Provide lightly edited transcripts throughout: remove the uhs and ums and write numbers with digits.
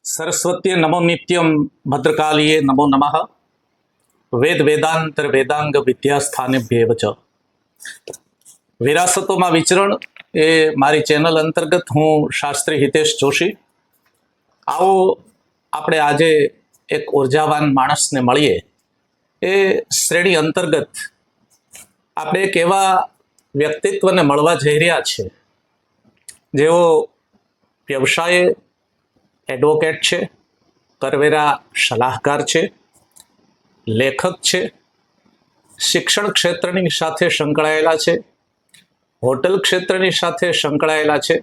સરસ્વતીએ નમો નિત્યમ ભદ્રકાલીએ નમો નમઃ વેદ વેદાંતર વેદાંગ વિદ્યાસ્થાનેભ્યેવ ચ. વિરાસતોમાં વિચરણ એ મારી ચેનલ અંતર્ગત હું શાસ્ત્રી હિતેશ જોશી. આવો આપણે આજે એક ઉર્જાવાન માણસને મળીએ એ શ્રેણી અંતર્ગત આપણે એક એવા વ્યક્તિત્વને મળવા જઈ રહ્યા છે જેઓ વ્યવસાયે એડવોકેટ છે, કરવેરા સલાહકાર છે, લેખક છે, શિક્ષણ ક્ષેત્રની સાથે સંકળાયેલા છે, હોટલ ક્ષેત્રની સાથે સંકળાયેલા છે,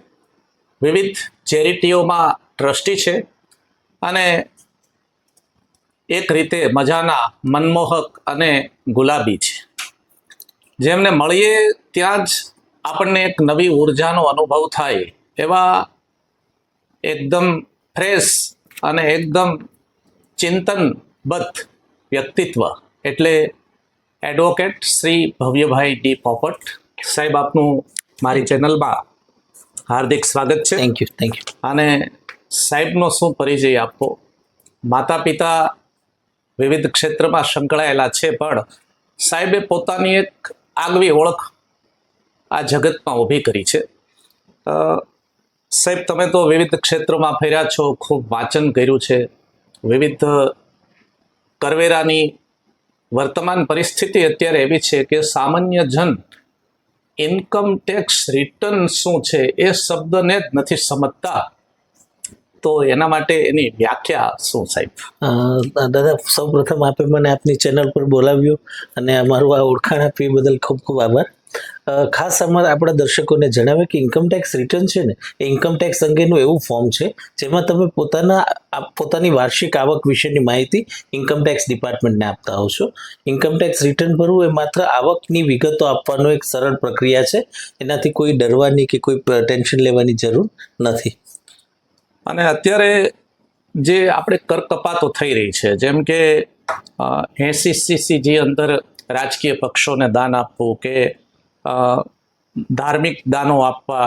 વિવિધ ચેરિટીઓમાં ટ્રસ્ટી છે અને એક રીતે મજાના મનમોહક અને ગુલાબી છે. જેમને મળીએ ત્યાં જ આપણને એક નવી ઉર્જાનો અનુભવ થાય એવા એકદમ ફ્રેશ અને એકદમ ચિંતનબદ્ધ વ્યક્તિત્વ એટલે એડવોકેટ શ્રી ભવ્યભાઈ ડી પોપટ સાહેબ, આપનું મારી ચેનલમાં હાર્દિક સ્વાગત છે. Thank you. અને સાહેબનો શું પરિચય આપવો? માતા પિતા વિવિધ ક્ષેત્રમાં સંકળાયેલા છે, પણ સાહેબે પોતાની એક આગવી ઓળખ આ જગતમાં ઊભી કરી છે. સાહેબ, તમે તો વિવિધ ક્ષેત્રોમાં ફર્યા છો, ખૂબ વાંચન કર્યું છે. વિવિધ કરવેરાની વર્તમાન પરિસ્થિતિ અત્યારે એવી છે કે સામાન્ય જન ઇન્કમ ટેક્સ રિટર્ન શું છે એ શબ્દને જ નથી સમજતા. તો એના માટે એની વ્યાખ્યા શું સાહેબ? દાદા, સૌ પ્રથમ આપે મને આપની ચેનલ પર બોલાવ્યો અને અમારું આ ઓળખાણ આપી બદલ ખૂબ ખૂબ આભાર. ખાસ આપણા દર્શકોને જણાવે કે ઇન્કમટેક્સ રિટર્ન છે ને, એ ઇન્કમટેક્સ અંગેનું એવું ફોર્મ છે જેમાં તમે પોતાની વાર્ષિક આવક વિશેની માહિતી ઇન્કમટેક્સ ડિપાર્ટમેન્ટને આપતા હોવ છો. ઇન્કમટેક્સ રિટર્ન ભરવું એ માત્ર આવકની વિગતો આપવાનો એક સરળ પ્રક્રિયા છે. એનાથી કોઈ ડરવાની કે કોઈ ટેન્શન લેવાની જરૂર નથી. અને અત્યારે જે આપણે કર કપાતો થઈ રહી છે, જેમ કે 80cc અંદર રાજકીય પક્ષોને દાન આપવું કે ધાર્મિક દાનો આપવા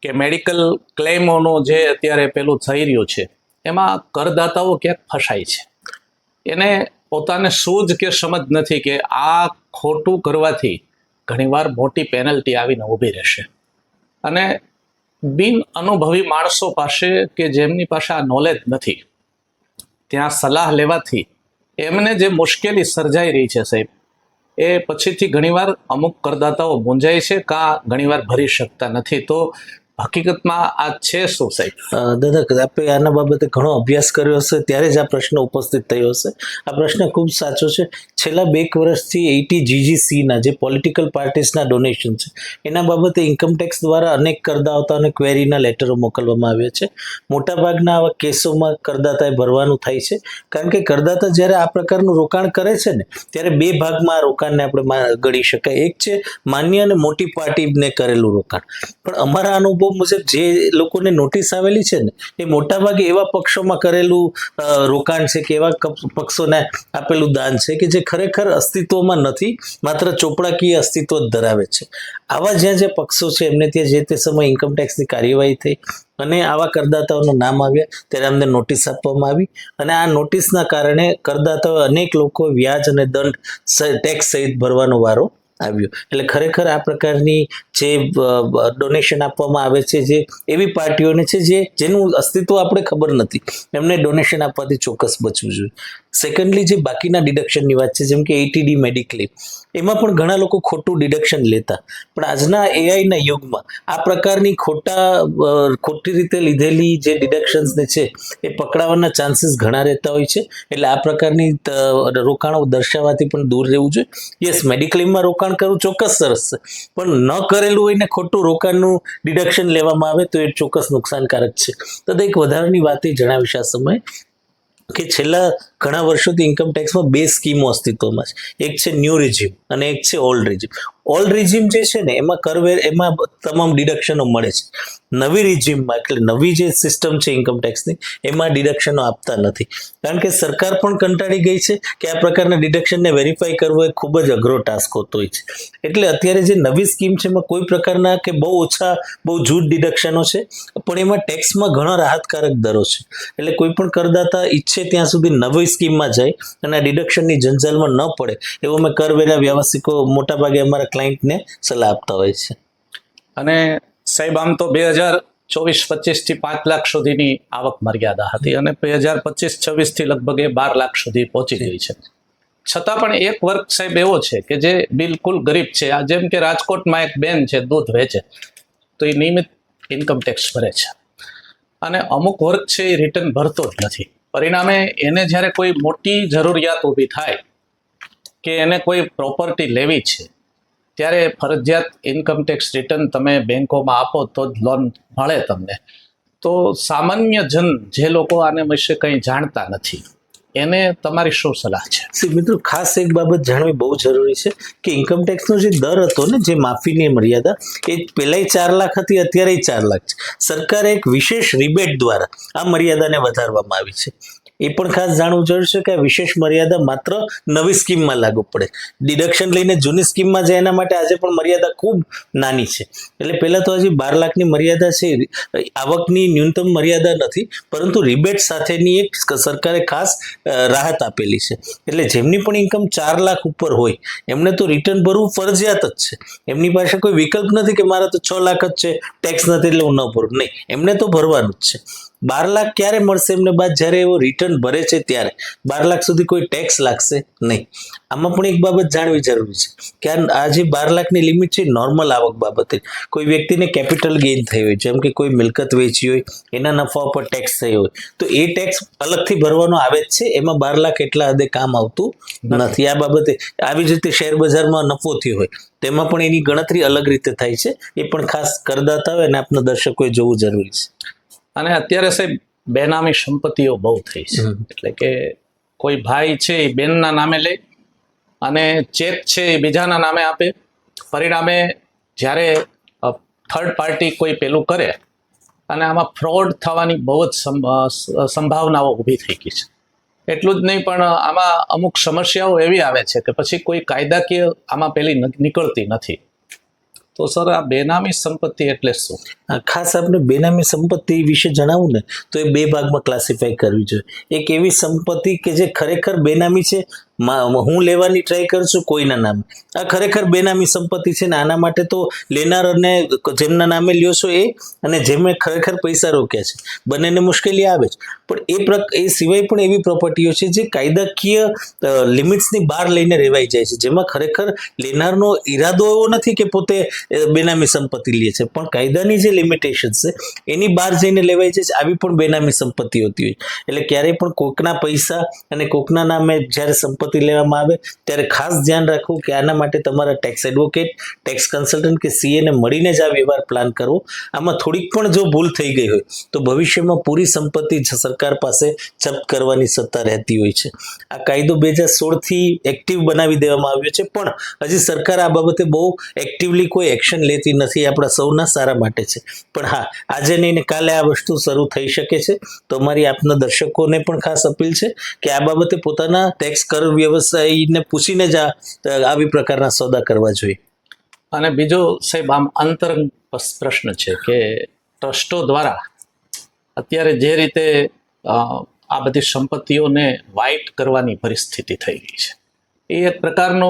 કે મેડિકલ ક્લેમોનો જે અત્યારે પેલું થઈ રહ્યું છે, એમાં કરદાતાઓ ક્યાંક ફસાય છે. એને પોતાને સૂઝ કે સમજ નથી કે આ ખોટું કરવાથી ઘણીવાર મોટી પેનલ્ટી આવીને ઊભી રહેશે. અને બિન અનુભવી માણસો પાસે કે જેમની પાસે આ નોલેજ નથી, ત્યાં સલાહ લેવાથી એમને જે મુશ્કેલી સર્જાઈ રહી છે સાહેબ, એ પછીથી ઘણીવાર અમુક કરદાતાઓ મૂંઝાય છે, કાં ઘણીવાર ભરી શકતા નથી. તો હકીકતમાં આ છે શું સાહેબ? દાદા, આપણે આના બાબતે ઘણો અભ્યાસ કર્યો હશે ત્યારે જ આ પ્રશ્ન ઉપસ્થિત થયો હશે. આ પ્રશ્ન ખૂબ સાચો છે. છેલ્લા 2 વર્ષથી 80GGCના જે પોલિટિકલ પાર્ટીસના ડોનેશન છે એના બાબતે ઇન્કમટેક્સ દ્વારા અનેક કરદાતાઓને ક્વેરીના લેટરો મોકલવામાં આવ્યા છે. મોટાભાગના આવા કેસોમાં કરદાતાએ ભરવાનું થાય છે, કારણ કે કરદાતા જ્યારે આ પ્રકારનું રોકાણ કરે છે ને, ત્યારે 2 ભાગમાં આ રોકાણને આપણે ગણી શકાય. એક છે માન્ય અને મોટી પાર્ટીને કરેલું રોકાણ. પણ અમારા અનુભવ મુજબ જે લોકોને નોટિસ આવેલી છે ને, એ મોટાભાગે એવા પક્ષોમાં કરેલું રોકાણ છે કે એવા પક્ષોને આપેલું દાન છે કે જે ખરેખર અસ્તિત્વમાં નથી, માત્ર ચોપડાકીય અસ્તિત્વ જ ધરાવે છે. આવા જ્યાં જે પક્ષો છે એમને ત્યાં જે તે સમયે ઇન્કમટેક્સની કાર્યવાહી થઈ અને આવા કરદાતાઓનું નામ આવ્યા ત્યારે અમને નોટિસ આપવામાં આવી. અને આ નોટિસના કારણે કરદાતાઓ અનેક લોકો વ્યાજ અને દંડ ટેક્સ સહિત ભરવાનો વારો આવ્યો. એટલે ખરેખર આ પ્રકારની જે ડોનેશન આપવામાં આવે છે, જે એવી પાર્ટીઓને છે જેનું અસ્તિત્વ આપણે ખબર નથી, એમને ડોનેશન આપવાથી ચોક્કસ બચવું જોઈએ. સેકન્ડલી, જે બાકીના ડિડક્શનની વાત છે, જેમ કે એટીડી મેડિક્લેમ, એમાં પણ ઘણા લોકો ખોટું ડિડક્શન લેતા. પણ આજના એઆઈના યુગમાં આ પ્રકારની ખોટી રીતે લીધેલી જે ડિડક્શન્સને છે એ પકડાવાના ચાન્સીસ ઘણા રહેતા હોય છે. એટલે આ પ્રકારની રોકાણો દર્શાવવાથી પણ દૂર રહેવું જોઈએ. યસ, મેડિક્લેમમાં રોકાણ કરવું ચોક્કસ સરસ છે, પણ ન કરેલું હોય ને ખોટું રોકાણનું ડિડક્શન લેવામાં આવે તો એ ચોક્કસ નુકસાનકારક છે. તો એક વધારાની વાત એ જણાવીશ આ સમયે કે છેલ્લા ઘણા વર્ષોથી ઇન્કમટેક્સમાં 2 સ્કીમો અસ્તિત્વમાં છે. એક છે ન્યૂ રિઝ્યુમ અને એક છે ઓલ્ડ રિઝ્યુમ. ઓલ્ડ રિઝિમ જે છે ને એમાં કરવેર એમાં તમામ ડિડક્શનો મળે છે. નવી રિઝિમમાં એટલે નવી જે સિસ્ટમ છે ઇન્કમટેક્સની એમાં ડિડક્શનો આપતા નથી, કારણ કે સરકાર પણ કંટાળી ગઈ છે કે આ પ્રકારના ડિડક્શનને વેરીફાઈ કરવો એ ખૂબ જ અઘરો ટાસ્ક હોતો હોય છે. એટલે અત્યારે જે નવી સ્કીમ છે એમાં કોઈ પ્રકારના કે બહુ ઓછા બહુ જૂથ ડિડક્શનો છે, પણ એમાં ટેક્સમાં ઘણા રાહતકારક દરો છે. એટલે કોઈ પણ કરદાતા ઈચ્છે ત્યાં સુધી નવી સ્કીમમાં જાય અને આ ડિડક્શનની જંજાલમાં ન પડે એવો મેં કરવેરા વ્યવસાયિકો મોટાભાગે અમારા ક્લાયન્ટને સલાહ આપતા હોય છે. અને સાહેબ આમ તો 2024-25 થી 5 લાખ સુધીની આવક મર્યાદા હતી અને 2025-26 થી લગભગ એ 12 લાખ સુધી પહોંચી ગઈ છે. છતાં પણ એક વર્ગ સાહેબ એવો છે કે જે બિલકુલ ગરીબ છે. આ જેમ કે રાજકોટમાં એક બેન છે, દૂધ વેચે, તો એ નિયમિત ઇન્કમ ટેક્સ ભરે છે અને અમુક વર્ગ છે એ રિટર્ન ભરતો જ નથી. પરિણામે એને જ્યારે કોઈ મોટી જરૂરિયાત ઊભી થાય કે એને કોઈ પ્રોપર્ટી લેવી છે ત્યારે ફરજિયાત ઇન્કમ ટેક્સ રિટર્ન તમે બેંકોમાં આપો તો જ લોન મળે તમને. તો સામાન્ય જન જે લોકો આને વિશે કંઈ જાણતા નથી એને તમારી શું સલાહ છે? મિત્રો, ખાસ એક બાબત જાણવી બહુ જરૂરી છે કે ઇન્કમટેક્સનો જે દર હતો ને, જે માફીની મર્યાદા, એ પહેલાંય 4 લાખ હતી, અત્યારે 4 લાખ છે. સરકારે એક વિશેષ રિબેટ દ્વારા આ મર્યાદાને વધારવામાં આવી છે. એ પણ ખાસ જાણવું જરૂરી છે કે આ વિશેષ મર્યાદા માત્ર નવી સ્કીમમાં લાગુ પડે. ડિડક્શન લઈને જૂની સ્કીમમાં જાય એના માટે આજે પણ મર્યાદા ખૂબ નાની છે. એટલે પહેલાં તો હજી 12 લાખની મર્યાદા છે, આવકની ન્યૂનતમ મર્યાદા નથી, પરંતુ રિબેટ સાથેની એક સરકારે ખાસ રાહત આપેલી છે. એટલે જેમની પણ ઇન્કમ 4 લાખ ઉપર હોય એમને તો રિટર્ન ભરવું ફરજિયાત જ છે. એમની પાસે કોઈ વિકલ્પ નથી કે મારા તો 6 લાખ જ છે, ટેક્સ નથી એટલે હું ન ભરું. નહીં, એમને તો ભરવાનું જ છે. 12 લાખ ક્યારે મળશે એમને? બાદ જ્યારે એવો રિટર્ન ભરે છે ત્યારે 12 લાખ સુધી કોઈ ટેક્સ લાગશે નહીં. આમાં પણ એક બાબત જાણવી જરૂરી છે કે આ જે 12 લાખની લિમિટ છે નોર્મલ આવક બાબતે. કોઈ વ્યક્તિને કેપિટલ ગેઇન થઈ હોય, જેમ કે કોઈ મિલકત વેચી હોય, એના નફા ઉપર ટેક્સ થયો હોય, તો એ ટેક્સ અલગથી ભરવાનો આવે જ છે. એમાં 12 લાખ એટલા હદે કામ આવતું નથી. આ બાબતે આવી જ રીતે શેર બજારમાં નફો થયો હોય તેમાં પણ એની ગણતરી અલગ રીતે થાય છે. એ પણ ખાસ કરદાતા હોય અને આપના દર્શકોએ જોવું જરૂરી છે. અને અત્યારે સાહેબ બેનામી સંપત્તિઓ બહુ થઈ છે. એટલે કે કોઈ ભાઈ છે એ બેનના નામે લે અને ચેક છે એ બીજાના નામે આપે. પરિણામે જ્યારે થર્ડ પાર્ટી કોઈ પેલું કરે અને આમાં ફ્રોડ થવાની બહુ જ સંભાવનાઓ ઊભી થઈ ગઈ છે. એટલું જ નહીં, પણ આમાં અમુક સમસ્યાઓ એવી આવે છે કે પછી કોઈ કાયદાકીય આમાં પેલી નીકળતી નથી. તો સર, આ બેનામી સંપત્તિ એટલે શું? ખાસ આપણે બેનામી સંપત્તિ વિશે જણાવું ને તો એ 2 ભાગમાં ક્લાસિફાઈ કરવી જોઈએ. એક એવી સંપત્તિ કે જે ખરેખર બેનામી છે, હું લેવાની ટ્રાય કરું છું કોઈના નામે, આ ખરેખર બેનામી સંપત્તિ છે ને આના માટે તો લેનાર અને જેમના નામે લ્યો છો એ અને જેમને ખરેખર પૈસા રોક્યા છે બંનેને મુશ્કેલી આવે જ. પણ એ સિવાય પણ એવી પ્રોપર્ટીઓ છે જે કાયદાકીય લિમિટ્સની બહાર લઈને રેવાઈ જાય છે, જેમાં ખરેખર લેનારનો ઈરાદો એવો નથી કે પોતે બેનામી સંપત્તિ લે છે, પણ કાયદાની જે લિમિટેશન છે એની બહાર જઈને લેવાઈ જાય છે. આવી પણ બેનામી સંપત્તિ હોતી હોય. એટલે ક્યારેય પણ કોકના પૈસા અને કોકના નામે જ્યારે સંપત્તિ લેવામાં આવે ત્યારે ખાસ ધ્યાન રાખવું કે આના માટે તમારા ટેક્સ એડવોકેટ, ટેક્સ કન્સલ્ટન્ટ કે સીએને મળીને જ આ વ્યવહાર પ્લાન કરવો. આમાં થોડીક પણ જો ભૂલ થઈ ગઈ હોય તો ભવિષ્યમાં પૂરી સંપત્તિ સરકાર પાસે જપ્ત કરવાની સત્તા રહેતી હોય છે. આ કાયદો 2016થી એક્ટિવ બનાવી દેવામાં આવ્યો છે, પણ હજી સરકાર આ બાબતે બહુ એક્ટિવલી કોઈ એક્શન લેતી નથી. આપણા સૌના સારા માટે છે. પણ હા, આજે નહીં ને કાલે આ વસ્તુ શરૂ થઈ શકે છે. તો અમારી આપના દર્શકોને પણ ખાસ અપીલ છે કે આ બાબતે પોતાના ટેક્સ કર વ્યવસાયીને પૂછીને જ આવી પ્રકારના સોદા કરવા જોઈએ. અને બીજો સાહેબ આમ અંતરંગ પ્રશ્ન છે કે ટ્રસ્ટો દ્વારા અત્યારે જે રીતે આ બધી સંપત્તિઓને વાઇટ કરવાની પરિસ્થિતિ થઈ ગઈ છે, એ એક પ્રકારનો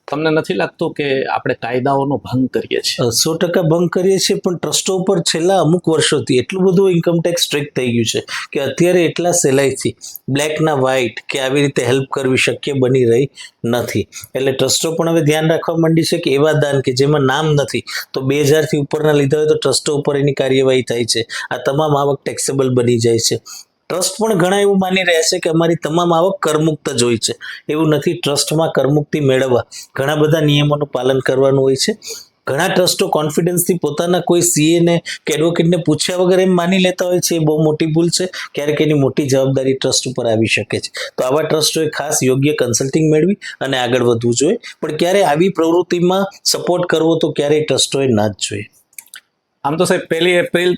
તમને નથી લાગતું કે આપણે કાયદાઓનો ભંગ કરીએ છીએ? 100% ભંગ કરીએ છીએ, પણ ટ્રસ્ટો પર છેલ્લા અમુક વર્ષોથી એટલું બધું ઇન્કમટેક્સ સ્ટ્રિક્ટ થઈ ગયું છે કે અત્યારે એટલા સહેલાઈથી બ્લેકના વ્હાઇટ કે આવી રીતે હેલ્પ કરવી શક્ય બની રહી નથી. એટલે ટ્રસ્ટો પણ હવે ધ્યાન રાખવા માંડી છે કે એવા દાન કે જેમાં નામ નથી તો 2000થી ઉપરના લીધા હોય તો ટ્રસ્ટો ઉપર એની કાર્યવાહી થાય છે. આ તમામ આવક ટેક્સેબલ બની જાય છે. ટ્રસ્ટ પણ ઘણા એવું માની રહ્યા છે કે અમારી તમામ આવક કરમુક્ત જ હોય છે. એવું નથી. ટ્રસ્ટમાં કરમુક્તિ મેળવવા ઘણા બધા નિયમોનું પાલન કરવાનું હોય છે. ઘણા ટ્રસ્ટો કોન્ફિડન્સથી પોતાના કોઈ સીએ ને કે એડવોકેટને પૂછ્યા વગર એમ માની લેતા હોય છે, એ બહુ મોટી ભૂલ છે. ક્યારેક એની મોટી જવાબદારી ટ્રસ્ટ ઉપર આવી શકે છે. તો આવા ટ્રસ્ટોએ ખાસ યોગ્ય કન્સલ્ટિંગ મેળવી અને આગળ વધવું જોઈએ. પણ ક્યારે આવી પ્રવૃત્તિમાં સપોર્ટ કરવો તો ક્યારેય ટ્રસ્ટોએ ના જ જોઈએ. આમ તો સાહેબ 1 એપ્રિલ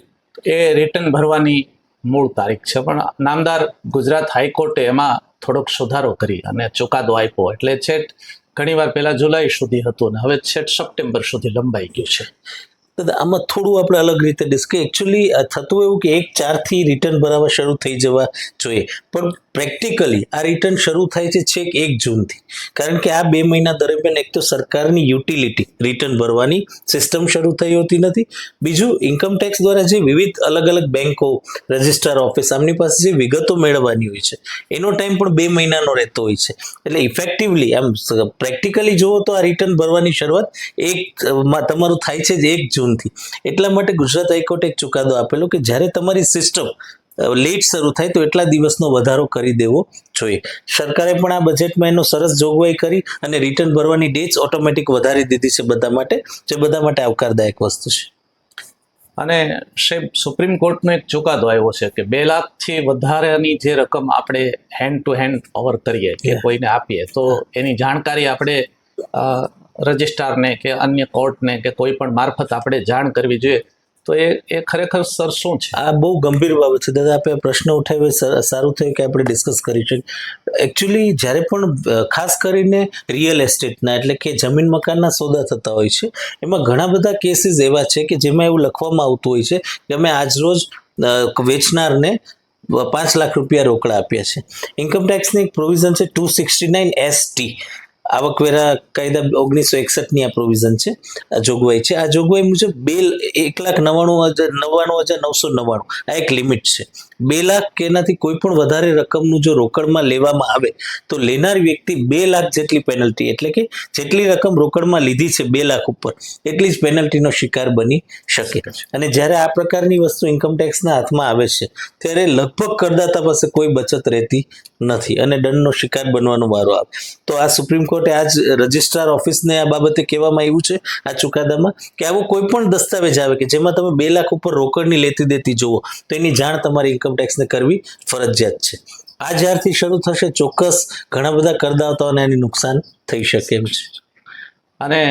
એ રિટર્ન ભરવાની મૂળ તારીખ છે, પણ નામદાર ગુજરાત હાઈકોર્ટે એમાં થોડોક સુધારો કરી અને ચુકાદો આપ્યો, એટલે છેક ઘણીવાર પહેલા જુલાઈ સુધી હતું ને હવે છેક સપ્ટેમ્બર સુધી લંબાઈ ગયું છે. દાદા, આમાં થોડું આપણે અલગ રીતે એકચ્યુઅલી થતું એવું કે 1/4 રિટર્ન ભરાવા શરૂ થઈ જવા જોઈએ, પણ પ્રેક્ટિકલી આ રિટર્ન શરૂ થાય છે છેક 1 જૂનથી. કારણ કે આ 2 મહિના દરમિયાન એક તો સરકારની યુટિલિટી રિટર્ન ભરવાની સિસ્ટમ શરૂ થઈ હોતી નથી. બીજું, ઇન્કમટેક્સ દ્વારા જે વિવિધ અલગ અલગ બેન્કો, રજિસ્ટ્રાર ઓફિસ, આમની પાસે જે વિગતો મેળવવાની હોય છે એનો ટાઈમ પણ 2 મહિનાનો રહેતો હોય છે. એટલે ઇફેક્ટિવલી આમ પ્રેક્ટિકલી જુઓ તો આ રિટર્ન ભરવાની શરૂઆત તમારું થાય છે જ 1 જૂનથી. એટલા માટે ગુજરાત હાઈકોર્ટે એક ચુકાદો આપેલો કે જ્યારે તમારી સિસ્ટમ લેટ શરૂ થાય તો એટલા દિવસનો વધારો કરી દેવો જોઈએ. સરકારે પણ આ બજેટમાં એનો સરસ જોગવાઈ કરી અને રિટર્ન ભરવાની ડેટ્સ ઓટોમેટિક વધારી દીધી છે બધા માટે, જે બધા માટે આવકારદાયક વસ્તુ છે. અને સાહેબ, સુપ્રીમ કોર્ટનો એક ચુકાદો આવ્યો છે કે 2 લાખથી વધારેની જે રકમ આપણે હેન્ડ ટુ હેન્ડ ઓવર કરીએ કે કોઈને આપીએ તો એની જાણકારી આપણે રજિસ્ટ્રારને કે અન્ય કોર્ટને કે કોઈ પણ મારફત આપણે જાણ કરવી જોઈએ. તો એ ખરેખર સર શું છે? આ બહુ ગંભીર બાબત છે દાદા. આપણે પ્રશ્ન ઉઠાવ્યો, સારું થયું કે આપણે ડિસ્કસ કરી શકીએ. એકચ્યુઅલી જ્યારે પણ ખાસ કરીને રિયલ એસ્ટેટના એટલે કે જમીન મકાનના સોદા થતા હોય છે, એમાં ઘણા બધા કેસીસ એવા છે કે જેમાં એવું લખવામાં આવતું હોય છે કે અમે આજરોજ વેચનારને 5 લાખ રૂપિયા રોકડા આપ્યા છે. ઇન્કમટેક્સની એક પ્રોવિઝન છે 269ST, આવકવેરા કાયદા 1961ની આ પ્રોવિઝન છે, આ જોગવાઈ છે. આ જોગવાઈ મુજબ 1,99,999 આ એક લિમિટ છે. 2 લાખ કે એનાથી કોઈ પણ વધારે રકમનું જો રોકડમાં લેવામાં આવે તો લેનાર વ્યક્તિ 2 લાખ જેટલી પેનલ્ટી, એટલે કે જેટલી રકમ રોકડમાં લીધી છે 2 લાખ ઉપર, એટલી જ પેનલ્ટીનો શિકાર બની શકે. અને જ્યારે આ પ્રકારની વસ્તુ ઇન્કમટેક્સના હાથમાં આવે છે ત્યારે લગભગ કરદાતા પાસે કોઈ બચત રહેતી નથી અને દંડનો શિકાર બનવાનો વારો આવે. તો આ સુપ્રીમ કોર્ટે આજ રજિસ્ટ્રાર ઓફિસને આ બાબતે કહેવામાં આવ્યું છે આ ચુકાદામાં કે આવો કોઈ પણ દસ્તાવેજ આવે કે જેમાં તમે 2 લાખ ઉપર રોકડની લેતી દેતી જુઓ તો એની જાણ તમારી ઇન્કમટેક્સને કરવી ફરજિયાત છે. આ જ્યારથી શરૂ થશે ચોક્કસ ઘણા બધા કરદાતાઓને એની નુકસાન થઈ શકે એમ છે. અને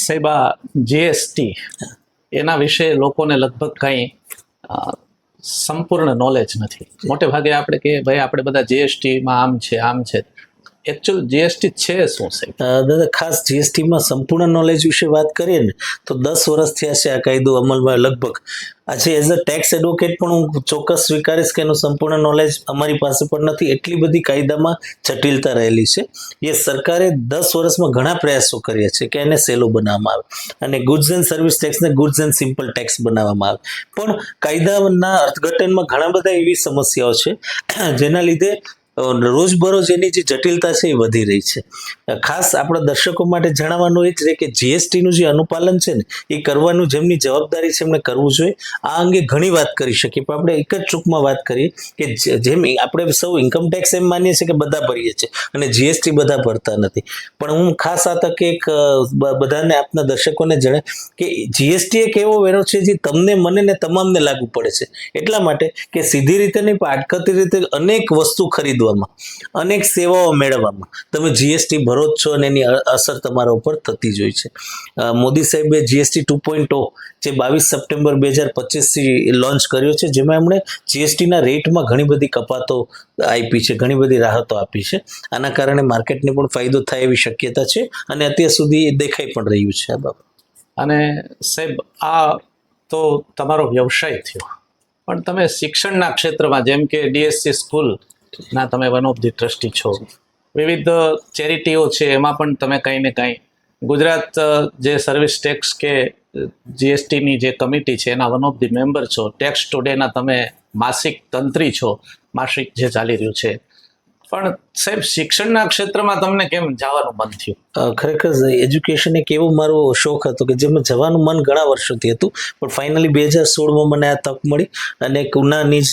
સાહેબ, આ જીએસટી એના વિશે લોકોને લગભગ કંઈ સંપૂર્ણ નોલેજ નથી. મોટે ભાગે આપણે કે ભાઈ આપણે બધા જીએસટીમાં આમ છે. એકચ્યુઅલ જીએસટી છે શું સાહેબ? દાદા, ખાસ જીએસટીમાં સંપૂર્ણ નોલેજ વિશે વાત કરીએ ને તો 10 વર્ષ થયા છે આ કાયદો અમલમાં. લગભગ આજે એઝ અ ટેક્સ એડવોકેટ પણ હું ચોક્કસ સ્વીકારીશ કે એનું સંપૂર્ણ નોલેજ અમારી પાસે પણ નથી. એટલી બધી કાયદામાં જટિલતા રહેલી છે. એ સરકારે 10 વર્ષમાં ઘણા પ્રયાસો કર્યા છે કે એને સહેલો બનાવવામાં આવે અને ગુડ્સ એન્ડ સર્વિસ ટેક્સને ગુડ્સ એન્ડ સિમ્પલ ટેક્સ બનાવવામાં આવે. પણ કાયદાના અર્થઘટનમાં ઘણા બધા એવી સમસ્યાઓ છે જેના લીધે રોજબરોજ એની જે જટિલતા છે એ વધી રહી છે. ખાસ આપણા દર્શકો માટે જણાવવાનું એ જ છે કે જીએસટીનું જે અનુપાલન છે ને એ કરવાનું જેમની જવાબદારી છે એમણે કરવું જોઈએ. આ અંગે ઘણી વાત કરી શકીએ પણ આપણે એક જ ટૂંકમાં વાત કરીએ કે જેમ આપણે સૌ ઇન્કમટેક્સ એમ માનીએ છીએ કે બધા ભરીએ છીએ અને જીએસટી બધા ભરતા નથી. પણ હું ખાસ આ તકે એક બધાને આપના દર્શકોને જણાવ કે જીએસટી એક એવો વેરો છે જે તમને, મને ને તમામને લાગુ પડે છે. એટલા માટે કે સીધી રીતે નહીં પણ આડકતી રીતે અનેક વસ્તુ ખરીદવામાં, અનેક સેવાઓ મેળવવામાં તમે જીએસટી ભરો જ છો અને એની અસર તમારા ઉપર થતી જ હોય છે. મોદી સાહેબે જીએસટી 2.0 જે 22 સપ્ટેમ્બર 2025થી લોન્ચ કર્યો છે, જેમાં એમણે જીએસટીના રેટમાં ઘણી બધી કપાતો આપી છે, ઘણી બધી રાહતો આપી છે. આના કારણે માર્કેટને પણ ફાયદો થાય એવી શક્યતા છે અને અત્યાર સુધી એ દેખાઈ પણ રહ્યું છે આ બાબત. અને સાહેબ, આ તો તમારો વ્યવસાય થયો, પણ તમે શિક્ષણના ક્ષેત્રમાં જેમ કે ડીએસસી સ્કૂલના તમે વન ઓફ ધી ટ્રસ્ટી છો, વિવિધ ચેરિટીઓ છે એમાં પણ તમે કંઈ ને કંઈ, ગુજરાત જે સર્વિસ ટેક્સ કે જીએસટીની જે કમિટી છે એના વન ઓફ ધી મેમ્બર છો, ટેક્સ ટુડેના તમે માસિક તંત્રી છો, માસિક જે ચાલી રહ્યું છે. પણ સાહેબ શિક્ષણના ક્ષેત્રમાં તમને કેમ જવાનું મન થયું? ખરેખર એજ્યુકેશન એક એવો મારો શોખ હતો કે જેમાં જવાનું મન ઘણા વર્ષોથી હતું, પણ ફાઇનલી 2016માં મને આ તક મળી અને એક ઉનાની જ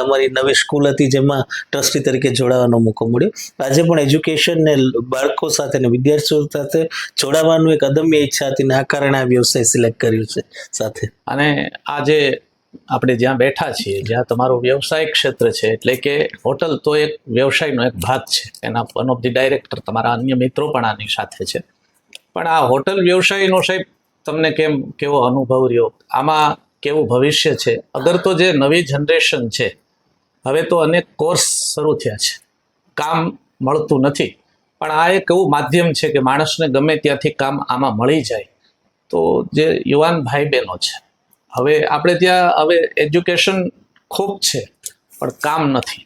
અમારી નવી સ્કૂલ હતી જેમાં ટ્રસ્ટી તરીકે જોડાવાનો મોકો મળ્યો. આજે પણ એજ્યુકેશન ને બાળકો સાથે ને વિદ્યાર્થીઓ સાથે જોડાવાનું એક અદમ્ય ઈચ્છા હતી ને આ કારણે આ વ્યવસાય સિલેક્ટ કર્યો છે સાથે. અને આજે આપણે જ્યાં બેઠા છીએ, જ્યાં તમારું વ્યવસાયિક ક્ષેત્ર છે, એટલે કે હોટલ તો એક વ્યવસાયનો એક ભાગ છે, એના વન ઓફ ધી ડાયરેક્ટર તમારા અન્ય મિત્રો પણ આની સાથે છે. પણ આ હોટલ વ્યવસાયનો સાહેબ તમને કેવો અનુભવ રહ્યો? આમાં કેવું ભવિષ્ય છે? અગર તો જે નવી જનરેશન છે, હવે તો અનેક કોર્સ શરૂ થયા છે, કામ મળતું નથી, પણ આ એક એવું માધ્યમ છે કે માણસને ગમે ત્યાંથી કામ આમાં મળી જાય. તો જે યુવાન ભાઈ બહેનો છે, હવે આપણે ત્યાં હવે એજ્યુકેશન ખૂબ છે પણ કામ નથી,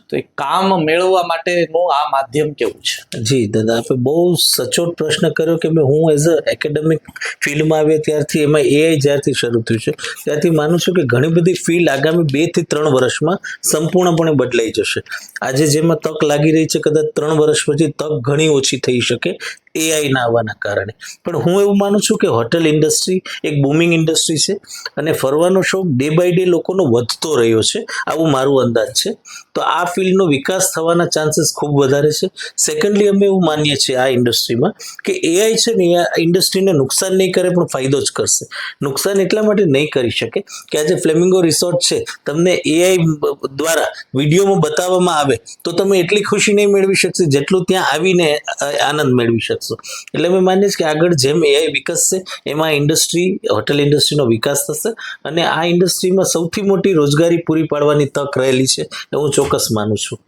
તો એ કામ મેળવવા માટેનું આ માધ્યમ કેવું છે? જી દાદા, આપે બહુ સચોટ પ્રશ્ન કર્યો કે હું એઝ અ એકેડેમિક ફિલ્ડમાં આવ્યો ત્યારથી એમાં એઆઈ જ્યારથી શરૂ થયું છે ત્યારથી માનું છું કે ઘણી બધી ફિલ્ડ આગામી 2 થી 3 વર્ષમાં સંપૂર્ણપણે બદલાઈ જશે. આજે જેમાં તક લાગી રહી છે, કદાચ 3 વર્ષ પછી તક ઘણી ઓછી થઈ શકે એઆઈના આવવાના કારણે. પણ હું એવું માનું છું કે હોટેલ ઇન્ડસ્ટ્રી એક બૂમિંગ ઇન્ડસ્ટ્રી છે અને ફરવાનો શોખ ડે બાય ડે લોકોનો વધતો રહ્યો છે, આવું મારું અંદાજ છે. તો આ ફિલ્ડનો વિકાસ થવાના ચાન્સીસ ખૂબ વધારે છે. સેકન્ડલી, અમે એવું માનીએ છીએ આ ઇન્ડસ્ટ્રીમાં કે એઆઈ છે ને એ ઇન્ડસ્ટ્રીને નુકસાન નહીં કરે પણ ફાયદો જ કરશે. નુકસાન એટલા માટે નહીં કરી શકે કે આજે ફ્લેમિંગો રિસોર્ટ છે, તમને એઆઈ દ્વારા વિડીયોમાં બતાવવામાં આવે તો તમે એટલી ખુશી નહીં મેળવી શકશો જેટલું ત્યાં આવીને આનંદ મેળવી શકશો. એટલે અમે માનીએ છીએ કે આગળ જેમ એઆઈ વિકસશે એમાં હોટેલ ઇન્ડસ્ટ્રીનો વિકાસ થશે અને આ ઇન્ડસ્ટ્રીમાં સૌથી મોટી રોજગારી પૂરી પાડવાની તક રહેલી છે એ હું ચોક્કસ માનું છું.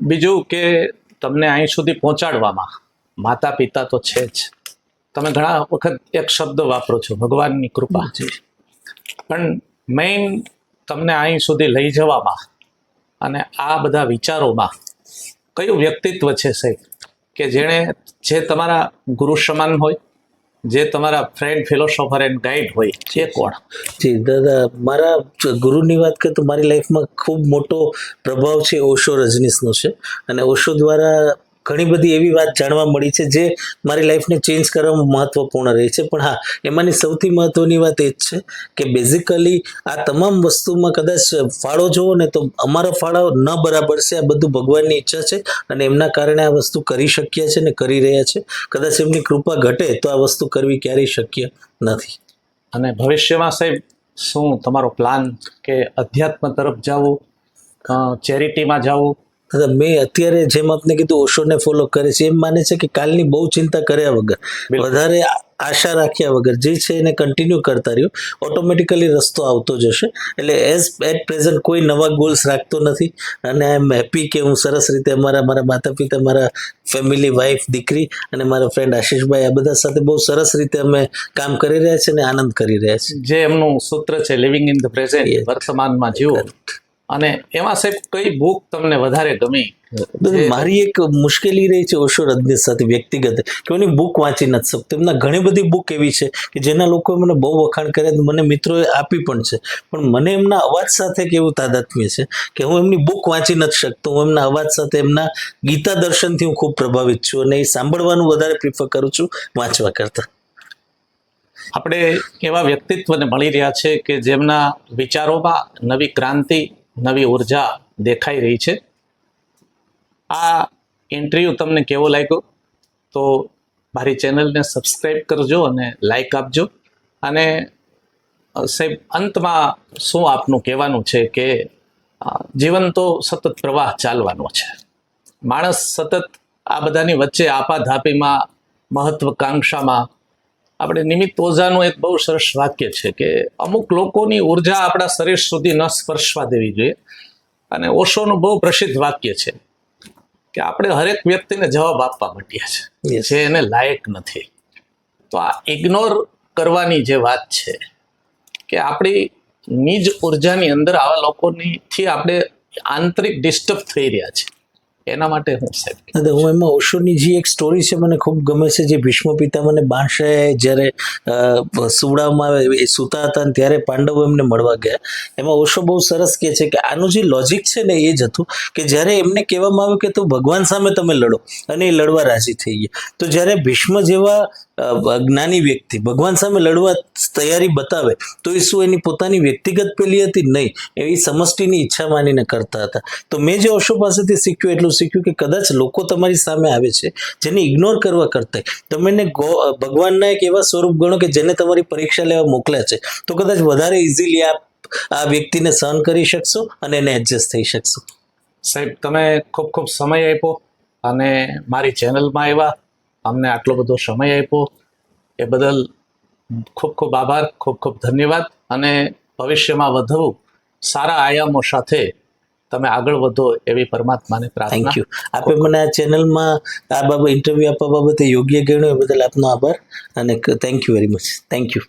બીજું કે તમને અહીં સુધી પહોંચાડવામાં માતા પિતા તો છે જ, તમે ઘણા વખત એક શબ્દ વાપરો છો, ભગવાનની કૃપા, પણ મેઇન તમને અહીં સુધી લઈ જવામાં અને આ બધા વિચારોમાં કયું વ્યક્તિત્વ છે સાહેબ કે જે તમારા ગુરુ સમાન હોય, જે તમારા ફ્રેન્ડ, ફિલોસોફર એન્ડ ગાઈડ હોય, છે કોણ? જી દાદા, મારા ગુરુની વાત કરીએ તો મારી લાઈફમાં ખૂબ મોટો પ્રભાવ છે ઓશો રજનીશનો છે અને ઓશો દ્વારા ઘણી બધી એવી વાત જાણવા મળી છે જે મારી લાઈફને ચેન્જ કરવામાં મહત્વપૂર્ણ રહી છે. પણ હા, એમાંની સૌથી મહત્વની વાત એ જ છે કે બેઝિકલી આ તમામ વસ્તુમાં કદાચ ફાળો જોવો ને તો અમારો ફાળો ન બરાબર છે, આ બધું ભગવાનની ઈચ્છા છે અને એમના કારણે આ વસ્તુ કરી શક્યા છે ને કરી રહ્યા છે. કદાચ એમની કૃપા ઘટે તો આ વસ્તુ કરવી ક્યારેય શક્ય નથી. અને ભવિષ્યમાં સાહેબ શું તમારો પ્લાન કે અધ્યાત્મ તરફ જવું, ચેરિટીમાં જવું? મેં અત્યારે જેમ આપને કીધું ઓશોને ફોલો કરે છે, એમ માને છે કે કાલની બહુ ચિંતા કર્યા વગર, વધારે આશા રાખ્યા વગર જે છે એને કન્ટિન્યુ કરતા રહ્યો, ઓટોમેટિકલી રસ્તો આવતો જશે. એટલે એટ પ્રેઝન્ટ કોઈ નવા ગોલ્સ રાખતો નથી અને આઈ એમ હેપી કે હું સરસ રીતે મારા માતા પિતા, મારા ફેમિલી, વાઈફ, દીકરી અને મારા ફ્રેન્ડ આશીષભાઈ, આ બધા સાથે બહુ સરસ રીતે અમે કામ કરી રહ્યા છીએ અને આનંદ કરી રહ્યા છીએ. જે એમનું સૂત્ર છે લિવિંગ ઇન ધ પ્રેઝન્ટ, વર્તમાનમાં જીવો. અને એમાં સાહેબ કઈ બુક તમને વધારે ગમી? મારી એક મુશ્કેલી રહી છે ઓશો રજનીશ સાથે વ્યક્તિગત કે એની બુક વાંચી નથી શકતો. એમના ઘણી બધી બુક એવી છે કે જેના લોકોએ મને બહુ વખાણ કર્યા, મને મિત્રોએ આપી પણ છે, પણ મને એમના અવાજ સાથે કેવું તાદાત્મ્ય છે કે હું એમની બુક વાંચી નથી શકતો. હું એમના અવાજ સાથે, એમના ગીતા દર્શનથી હું ખૂબ પ્રભાવિત છું અને એ સાંભળવાનું વધારે પ્રિફર કરું છું વાંચવા કરતા. આપણે એવા વ્યક્તિત્વને મળી રહ્યા છે કે જેમના વિચારોમાં નવી ક્રાંતિ, નવી ઉર્જા દેખાઈ રહી છે. આ ઇન્ટરવ્યૂ તમને કેવો લાગ્યો તો મારી ચેનલને સબસ્ક્રાઈબ કરજો અને લાઈક આપજો. અને સાહેબ અંતમાં શું આપનું કહેવાનું છે કે જીવન તો સતત પ્રવાહ ચાલવાનો છે. માણસ સતત આ બધાની વચ્ચે આપાધાપીમાં, મહત્વકાંક્ષામાં, આપણે નિમિત્ત ઓઝાનું એક બહુ સરસ વાક્ય છે કે અમુક લોકોની ઉર્જા આપણા શરીર સુધી ન સ્પર્શવા દેવી જોઈએ. અને ઓશોનું બહુ પ્રસિદ્ધ વાક્ય છે કે આપણે હરેક વ્યક્તિને જવાબ આપવા માંડ્યા છે જે એને લાયક નથી. તો આ ઇગ્નોર કરવાની જે વાત છે કે આપણી નિજ ઉર્જાની અંદર આવા લોકોથી આપણે આંતરિક ડિસ્ટર્બ થઈ રહ્યા છે, એના માટે હું સાહેબ હું એમાં ઓશોની જે એક સ્ટોરી છે મને ખૂબ ગમે છે, જે ભીષ્મ પિતામહને બાણશાળાએ જ્યારે સુવડાવવામાં એ સૂતા હતા ને ત્યારે પાંડવો એમને મળવા ગયા. એમાં ઓશો બહુ સરસ કહે છે કે આનું જે લોજિક છે ને એ જ હતું કે જ્યારે એમને કહેવામાં આવ્યું કે તું ભગવાન સામે તમે લડો, અને એ લડવા રાજી થઈ ગયા. તો જ્યારે ભીષ્મ જેવા જ્ઞાની વ્યક્તિ ભગવાન સામે લડવા તૈયારી બતાવે તો એ શું એની પોતાની વ્યક્તિગત પેલી હતી? નહીં, એવી સમષ્ટિની ઈચ્છા માનીને કરતા હતા. તો મેં જે ઓશો પાસેથી શીખ્યું એટલું શીખ્યું કે કદાચ લોકો તમારી સામે આવે છે જેને ઇગ્નોર કરવા કરતા તમે એને ભગવાનના એક એવા સ્વરૂપ ગણો કે જેને તમારી પરીક્ષા લેવા મોકલ્યા છે, તો કદાચ વધારે ઇઝીલી આ વ્યક્તિને સહન કરી શકશો અને એને એડજસ્ટ થઈ શકશો. સાહેબ તમે ખૂબ ખૂબ સમય આપ્યો અને મારી ચેનલમાં આવ્યા, અમને આટલો બધો સમય આપ્યો એ બદલ ખૂબ ખૂબ આભાર, ખૂબ ખૂબ ધન્યવાદ. અને ભવિષ્યમાં વધુ સારા આયામો સાથે તમે આગળ વધો એવી પરમાત્માને પ્રાર્થના. Thank you. આપે મને આ ચેનલમાં આ બાબત ઇન્ટરવ્યુ આપવા બાબતે યોગ્ય ગણ્યો એ બદલ આપનો આભાર અને thank you very much. Thank you.